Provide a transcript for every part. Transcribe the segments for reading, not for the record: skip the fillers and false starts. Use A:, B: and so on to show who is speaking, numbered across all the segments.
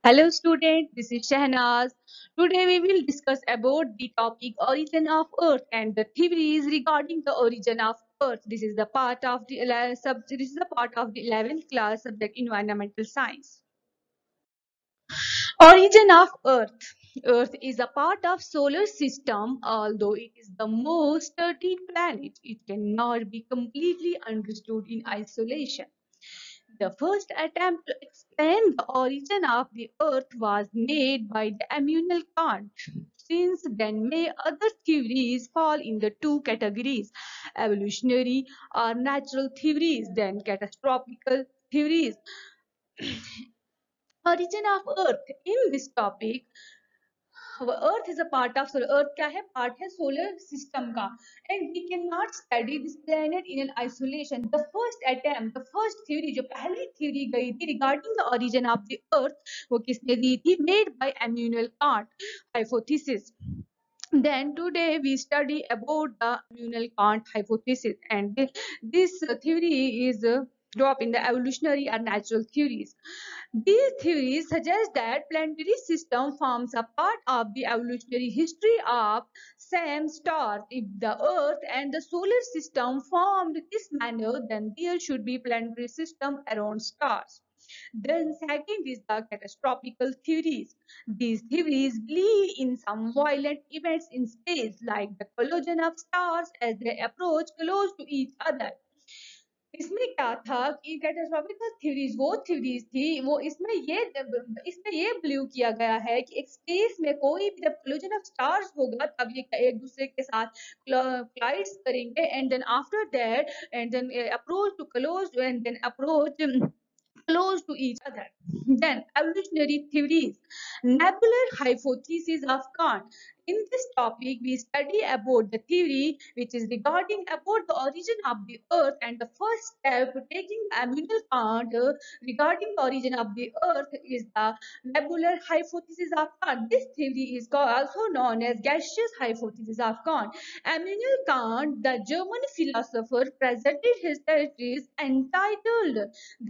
A: Hello student, this is Shahnaz. Today we will discuss about the topic origin of earth and the theories regarding the origin of earth. This is the part of the 11th class subject environmental science. Origin of earth. Earth is a part of solar system. Although it is the most studied planet, it cannot be completely understood in isolation. The first attempt to explain the origin of the earth was made by the Immanuel Kant. Since then, many other theories fall in the two categories: evolutionary or natural theories, then catastrophic theories. Origin of earth. In this topic, earth is a part of solar. Earth क्या है? Part है solar system का. And we cannot study this planet in an isolation. The first attempt, the first theory, जो पहली theory गई थी regarding the origin of the earth, वो किसने दी थी? Made by Immanuel Kant. Hypothesis. Then today we study about the Immanuel Kant hypothesis, and this theory is drop in the evolutionary and natural theories. These theories suggest that planetary system forms a part of the evolutionary history of same stars. If the Earth and the solar system formed this manner, then there should be planetary system around stars. Then second is the catastrophical theories. These theories believe in some violent events in space, like the collision of stars as they approach close to each other. इसमें क्या था कि कैटास्ट्रॉफिकल theories वो theories थी वो इसमें ये believe किया गया है कि एक स्पेस में कोई भी जब कोलिजन ऑफ स्टार्स होगा तब ये एक दूसरे के साथ क्लाइड्स करेंगे and then after that and then approach to close and then approach close to each other. Then evolutionary theories, nebular hypothesis of Kant. In this topic, we study about the theory which is regarding about the origin of the earth, and the first step to taking Immanuel Kant regarding the origin of the earth is the nebular hypothesis of Kant. This theory is also known as gaseous hypothesis of Kant. Immanuel Kant, the German philosopher, presented his theories entitled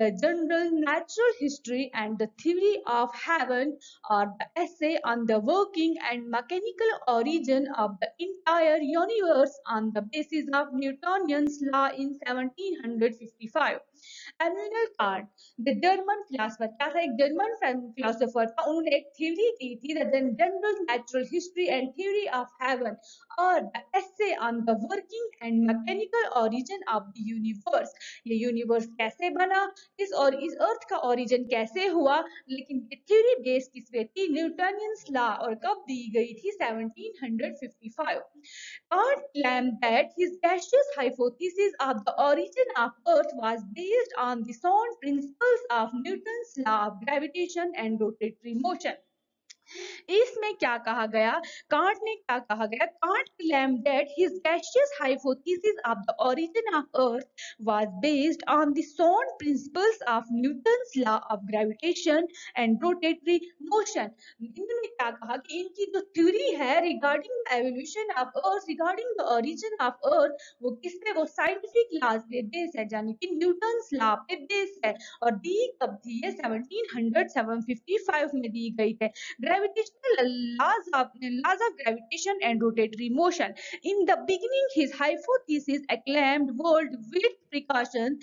A: The General Natural History and the Theory of Heaven, or the essay on the working and mechanical origin of the entire universe on the basis of Newtonian's law in 1755. Immanuel Kant the German philosopher क्या था? एक German philosopher था. उन्होंने एक theory दी थी, the general natural history and theory of heaven, और the essay on the working and mechanical origin of the universe. ये यूनिवर्स कैसे बना, इस अर्थ का ओरिजिन कैसे हुआ, लेकिन ये थ्योरी बेस किस पे थी? न्यूटनियंस लॉ. और कब दी गई थी? 1755. Kant claimed that his gaseous hypothesis of the origin of Earth was based on the sound principles of Newton's law of gravitation and rotatory motion. इसमें क्या कहा गया? कांट ने क्या कहा गया? Can't claimed that his gaseous hypothesis of the origin of earth was based on the sound principles of Newton's law of gravitation and rotatory motion. इन्होंने क्या कहा कि इनकी जो थ्योरी है regarding the evolution of earth, regarding the origin of earth, वो किस पे? वो साइंटिफिक लॉज पे बेस है, यानी कि न्यूटन्स लॉ पे बेस है. और दी कब थी? ये 1755 में दी गई है. Gravitational laws of gravitation and rotatory motion. In the beginning, his hypothesis acclaimed world with precautions,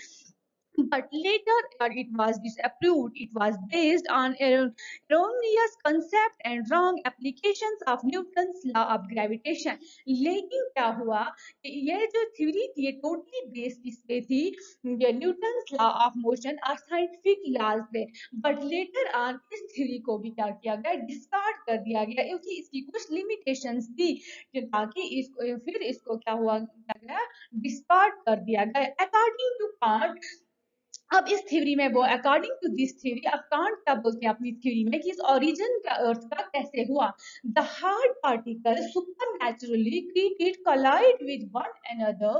A: but later it was disapproved. It was based on erroneous concept and wrong applications of Newton's law of gravitation. लेकिन क्या हुआ कि ये जो theory थी ये totally based किस पे थी? ये न्यूटन्स लॉ ऑफ मोशन और साइंटिफिक लॉज पे. बट लेटर ऑन इस थ्योरी को भी क्या किया गया? डिस्कार्ड कर दिया गया, क्योंकि इसकी कुछ लिमिटेशंस थी, ताकि इसको क्या हुआ? क्या गया? डिस्कार्ड कर दिया गया. अकॉर्डिंग टू कांट, अब इस थ्योरी में वो अकॉर्डिंग टू दिस थ्योरी, अब कांट क्या बोलते हैं अपनी थ्योरी में कि इस ओरिजिन का अर्थ का कैसे हुआ? The hard particle supernaturally created collide with one another.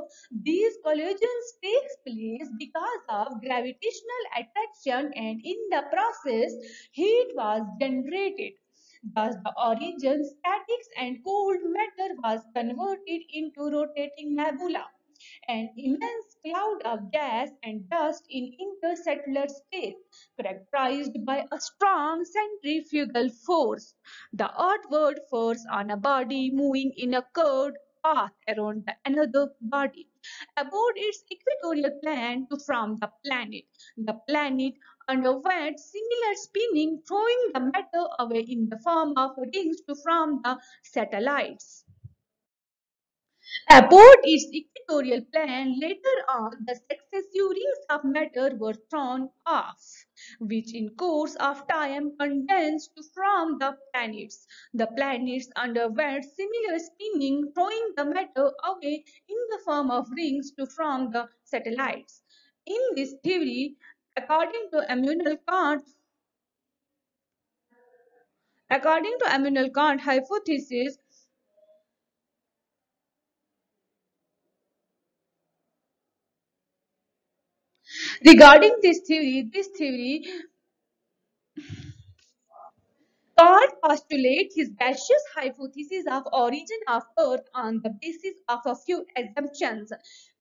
A: These collisions takes place because of gravitational attraction, and in the process heat was generated. Thus the origin statics and cold matter was converted into rotating nebula. an immense cloud of gas and dust in interstellar space, characterized by a strong centrifugal force. The earthward force on a body moving in a curved path around another body about its equatorial plane to form the planet. The planet underwent similar spinning, throwing the matter away in the form of rings to form the satellites. About its equatorial plane, later on, the successive rings of matter were thrown off, which in course of time condensed to form the planets. The planets underwent similar spinning, throwing the matter away in the form of rings to form the satellites. In this theory, according to Immanuel Kant, hypothesis, regarding this theory Kant postulates his gaseous hypothesis of origin of Earth on the basis of a few assumptions.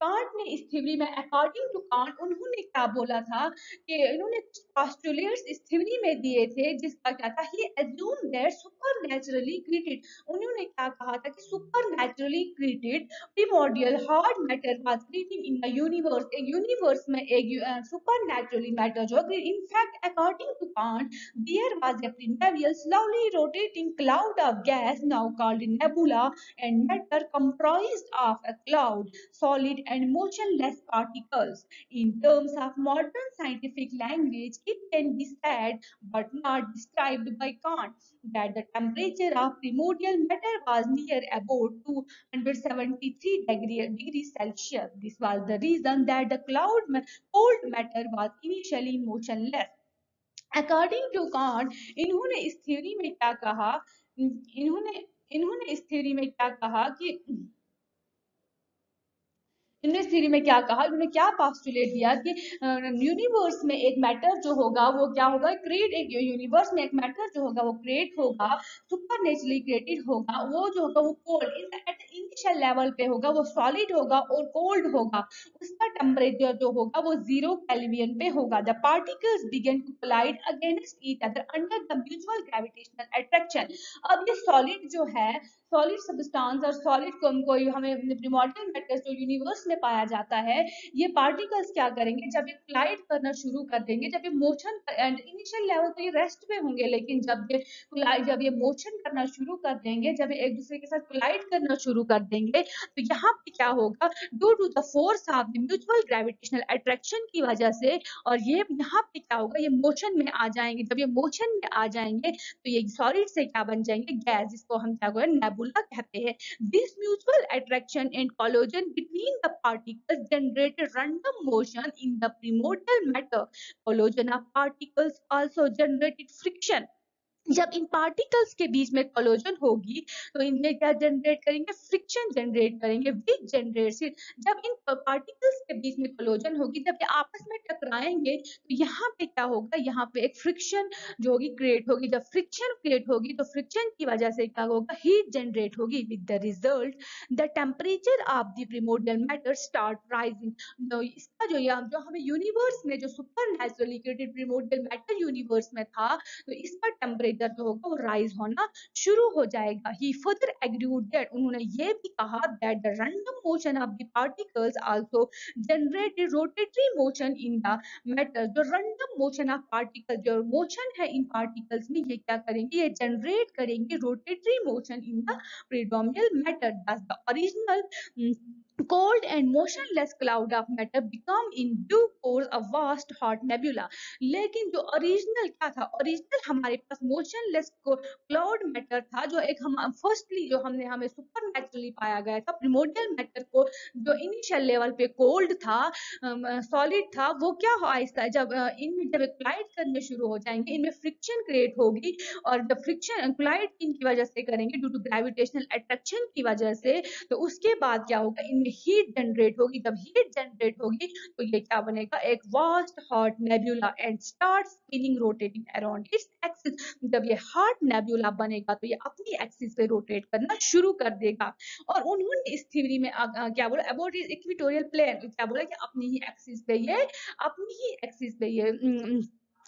A: Can't ने इस theory में according to can't उन्होंने क्या बोला था कि इन्होंने कुछ पोस्टुलेट्स इस थ्योरी में दिए थे जिसका क्या था he assume that super naturally created उन्होंने क्या कहा था कि super naturally created primordial hard matter was created in the universe एक यूनिवर्स में एक सुपर नेचुरली मैटर जो in fact according to Kant there was a trivial, slowly rotating cloud of gas, now called nebula, and matter comprised of a cloud, solid and motionless particles. In terms of modern scientific language, it can be said, but not described by Kant, that the temperature of primordial matter was near about 273 degrees Celsius. This was the reason that the cold matter was initially motionless. According to Kant इन्होंने इस theory में क्या कहा इन्होंने इन्होंने इस theory में क्या कहा कि इन्होंने इस थ्योरी में क्या कहा इन्होंने क्या पोस्टुलेट दिया कि यूनिवर्स में एक मैटर जो होगा वो क्या होगा क्रिएट एक यूनिवर्स में एक मैटर जो होगा वो क्रिएट होगा सुपर नेचुरली क्रिएटेड होगा वो जो होगा वो कोल्ड एट इनिशियल लेवल पे होगा वो सॉलिड होगा और कोल्ड होगा उसका टेम्परेचर जो होगा वो 0 केल्विन पे होगा the particles began to collide against each other under the mutual gravitational attraction अब ये सॉलिड जो है सॉलिड सब्सटेंस और सॉलिड कोई हमें प्रिमॉर्डियल मैटर जो यूनिवर्स में पाया जाता है ये पार्टिकल्स क्या करेंगे जब ये कोलाइड करना शुरू कर देंगे जब ये मोशन एंड इनिशियल लेवल तो ये रेस्ट पे होंगे लेकिन जब ये मोशन करना शुरू कर देंगे जब ये एक दूसरे के साथ कोलाइड करना शुरू कर देंगे तो यहाँ पे क्या होगा due to the force of the mutual gravitational attraction की वजह से और ये यहाँ पे क्या होगा ये मोशन में आ जाएंगे जब ये मोशन में आ जाएंगे तो ये सॉलिड से क्या बन जाएंगे गैस जिसको हम क्या कहते हैं नेबुला कहते हैं this mutual attraction and collision between the particles generated random motion in the primordial matter collision of particles also generated friction जब इन पार्टिकल्स के बीच में कोलिजन होगी तो इनमें क्या जनरेट करेंगे फ्रिक्शन जनरेट करेंगे विच जनरेट जब इन पार्टिकल्स के बीच में कोलिजन होगी जब ये आपस में टकराएंगे तो यहाँ पे क्या होगा यहाँ पे एक फ्रिक्शन जो होगी क्रिएट होगी जब फ्रिक्शन क्रिएट होगी तो फ्रिक्शन की वजह से क्या होगा हीट जनरेट होगी with the result the temperature of the primordial matter start rising इसका जो हमें यूनिवर्स में जो super naturally created primordial matter universe में था तो इसका टेम्परेचर जो होगा वो राइज होना शुरू हो जाएगा ही फर्दर एग्रीड दैट उन्होंने ये भी कहा that the random motion of the particles also generated rotatory motion in the matter जो रैंडम मोशन ऑफ पार्टिकल जो मोशन है इन पार्टिकल्स में ये क्या करेंगे ये जनरेट करेंगे rotatory motion in the primordial matter that's the original cold and motionless cloud of matter become in due course a vast hot nebula लेकिन जो ओरिजिनल क्या था ओरिजिनल हमारे पास मोशनलेस क्लाउड मैटर था जो एक हम फर्स्टली जो हमें सुपर नेचुरली पाया गया था प्रिमोर्डियल मैटर को जो इनिशियल लेवल पे कोल्ड था सॉलिड था वो क्या आहिस्ता जब इनमें जब कोलाइड करने शुरू हो जाएंगे इनमें फ्रिक्शन क्रिएट होगी और जब फ्रिक्शन कोलाइड इनकी वजह से करेंगे ड्यू टू ग्रेविटेशनल अट्रैक्शन की वजह से तो उसके बाद क्या होगा इनमें में हीट जनरेट होगी, जब हीट जनरेट होगी तो ये क्या बनेगा, एक vast hot nebula and start spinning rotating around its axis. जब ये हॉट नेबुला बनेगा तो ये अपनी एक्सिस पे रोटेट करना शुरू कर देगा। और उन्होंने इस थ्योरी में क्या बोला, अबाउट इक्वेटोरियल प्लेन, क्या बोला कि अपनी ही एक्सिस पे ये, अपनी ही एक्सिस पे ये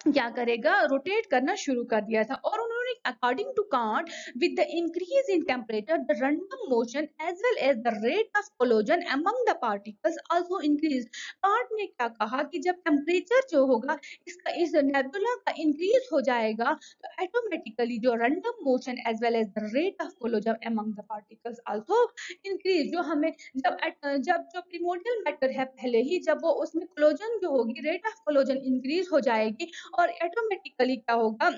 A: क्या करेगा, रोटेट करना शुरू कर दिया था। और उन्होंने according to Kant with the increase in temperature the random motion as well as the rate of collision among the particles also increase. Kant ने क्या कहा कि जब टेम्परेचर जो होगा इसका, इस नेबुला का इंक्रीज हो जाएगा तो ऑटोमेटिकली जो random motion as well as the rate of collision among the particles also increase. जो हमें जब जो प्रिमोर्डियल मैटर है पहले ही, जब वो उसमें कोलोजन जो होगी, रेट ऑफ कोलोजन इंक्रीज हो जाएगी और ऑटोमेटिकली क्या होगा,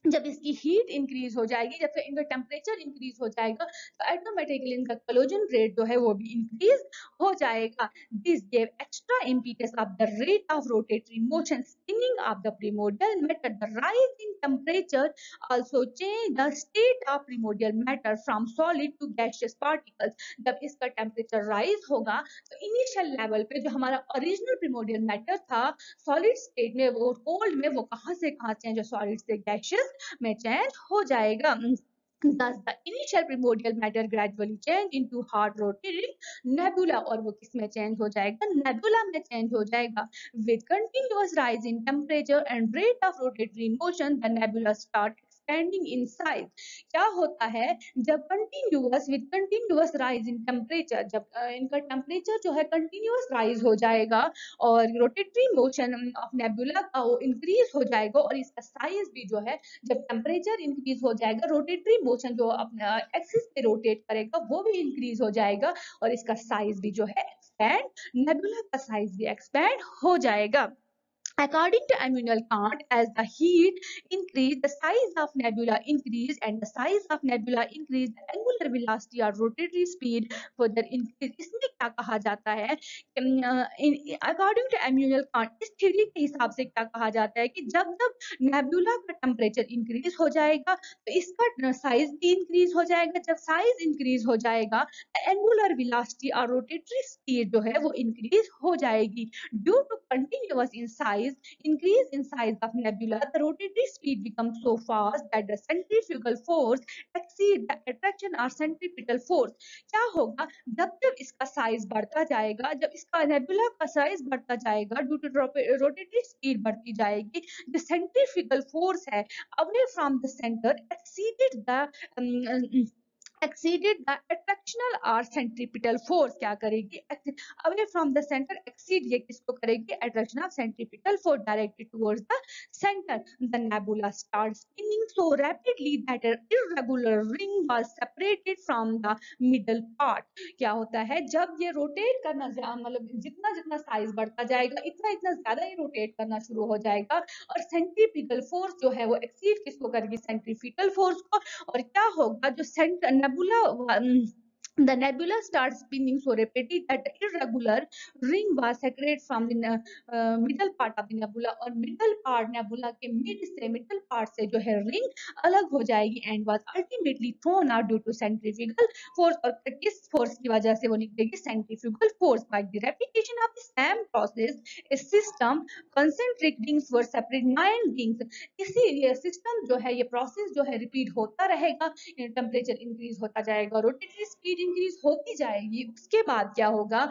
A: जब इसकी हीट इंक्रीज हो जाएगी, जब से इनका टेम्परेचर इंक्रीज हो जाएगा तो ऑटोमेटिकली इनका कोलोजन रेट जो है वो भी इंक्रीज हो जाएगा। This gave extra impetus of the rate of rotatory motion spinning of the primordial matter. The rise in temperature also change the state of primordial matter from solid to gaseous particles. जब इसका temperature rise होगा तो initial level पे जो हमारा original प्रिमोर्डियल matter था solid state में, वो कोल्ड में, वो कहां से कहां चेंज, सॉलिड से गैसियस में चेंज हो जाएगा। Thus, the initial primordial matter gradually change into hard rotating nebula, और वो किस में चेंज हो जाएगा, नेबुला में चेंज हो जाएगा। With continuous rise in temperature and rate of rotatory motion, the nebula start expanding in size. क्या होता है, जब कंटिन्यूअस राइज इन टेम्परेचर, जब इनका टेम्परेचर जो है कंटिन्यूअस राइज हो जाएगा और रोटेटरी मोशन ऑफ नेबुला का वो इंक्रीज हो जाएगा और इसका साइज भी जो है, जब टेम्परेचर इंक्रीज हो जाएगा, रोटेटरी मोशन जो अपने एक्सिस पे रोटेट करेगा वो भी इंक्रीज हो जाएगा और इसका साइज भी जो है एक्सपैंड, नेबुला का साइज भी एक्सपैंड हो जाएगा। According to Immanuel Kant, as the heat increase, the size of nebula increase, and the size of nebula increase, the angular velocity or rotatory speed further increase. इसमें क्या कहा जाता है, according to एम्यूनल can't, इस theory के हिसाब से क्या कहा जाता है कि जब जब नेबुला का टेम्परेचर इंक्रीज हो जाएगा तो इसका साइज भी इंक्रीज हो जाएगा। जब साइज इंक्रीज हो जाएगा एंगुलर वेलोसिटी और रोटेटरी स्पीड जो है वो इंक्रीज हो जाएगी। Due to continuous in size increase in size of nebula, the rotatory speed becomes so fast that the centrifugal force exceed the attraction or centripetal force. क्या होगा, जब जब इसका साइज बढ़ता जाएगा, जब इसका नेबुला का साइज बढ़ता जाएगा, ड्यू टू रोटेटरी स्पीड बढ़ती जाएगी, जो सेंट्रीफ्यूगल फोर्स है away from the centre exceeded the attractional or centripetal force। क्या करेगी, away from the center exceed, ये किसको करेगी, attraction of centripetal force directed towards the center। The nebula starts spinning so rapidly that an irregular ring was separated from the middle part। क्या होता है, जब ये रोटेट करना, मतलब जितना जितना साइज बढ़ता जाएगा इतना इतना ज्यादा ये रोटेट करना शुरू हो जाएगा और सेंट्रीपिटल फोर्स जो है वो एक्सीड किसको करेगी, सेंट्रीपिटल फोर्स को। और क्या होगा, जो the nebula starts spinning so rapidly that the irregular ring was separated from the middle part of the nebula, और middle part nebula के middle part से जो है ring अलग हो जाएगी and was ultimately thrown out due to centrifugal force। और किस force की वजह से वो निकलेगी, centrifugal force। By the repetition of the same process, a system concentric rings were separated 9 rings। इसी ये सिस्टम जो है, ये प्रोसेस जो है रिपीट होता रहेगा, टेम्परेचर इंक्रीज होता जाएगा, रोटेटरी स्पीड इंक्रीज होती जाएगी। उसके बाद क्या होगा,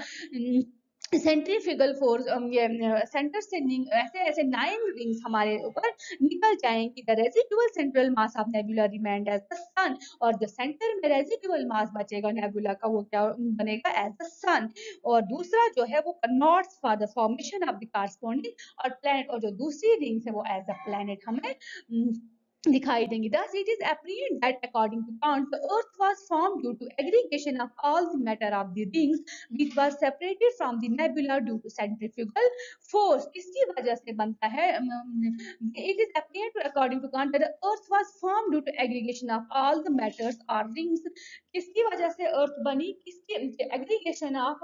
A: सेंट्रीफ्यूगल फोर्स, ये सेंटर से ऐसे ऐसे 9 रिंग्स हमारे ऊपर निकल जाएंगी। The residual central mass of nebula remained as the sun, और जो सेंटर में रेजिडुअल मास बचेगा नेबुला का वो क्या बनेगा, एज द सन। और दूसरा जो है वो converts for the formation of the corresponding और प्लैनेट, और जो दूसरी रिंग्स है वो एज अ प्लैनेट हमें दिखाई देंगी। Thus it is apparent that according to Kant, the earth was formed due to aggregation of all the matter of the rings which was separated from the nebula due to centrifugal force। किसकी वजह से बनता है, it is apparent to according to Kant that the earth was formed due to aggregation of all the matters or rings। किसकी वजह से अर्थ बनी, किसके aggregation of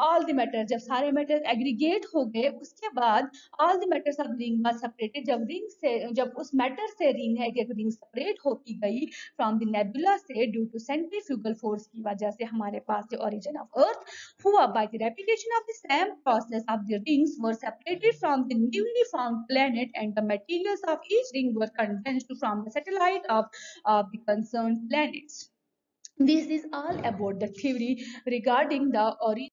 A: all the matter, जब सारे मैटर एग्रीगेट हो गए उसके बाद all the matters of ring was separated, जब रिंग से, जब उस मैटर से रिंग है, एक रिंग सेपरेट होती गई फ्रॉम द नेबुला से ड्यू टू सेंट्रीफ्यूगल फोर्स की वजह से हमारे पास जो ओरिजिन ऑफ अर्थ हुआ by the repetition of the same process of the rings were separated from the newly found planet and the materials of each ring were condensed from the satellite of the concerned planets. This is all about the theory regarding the origin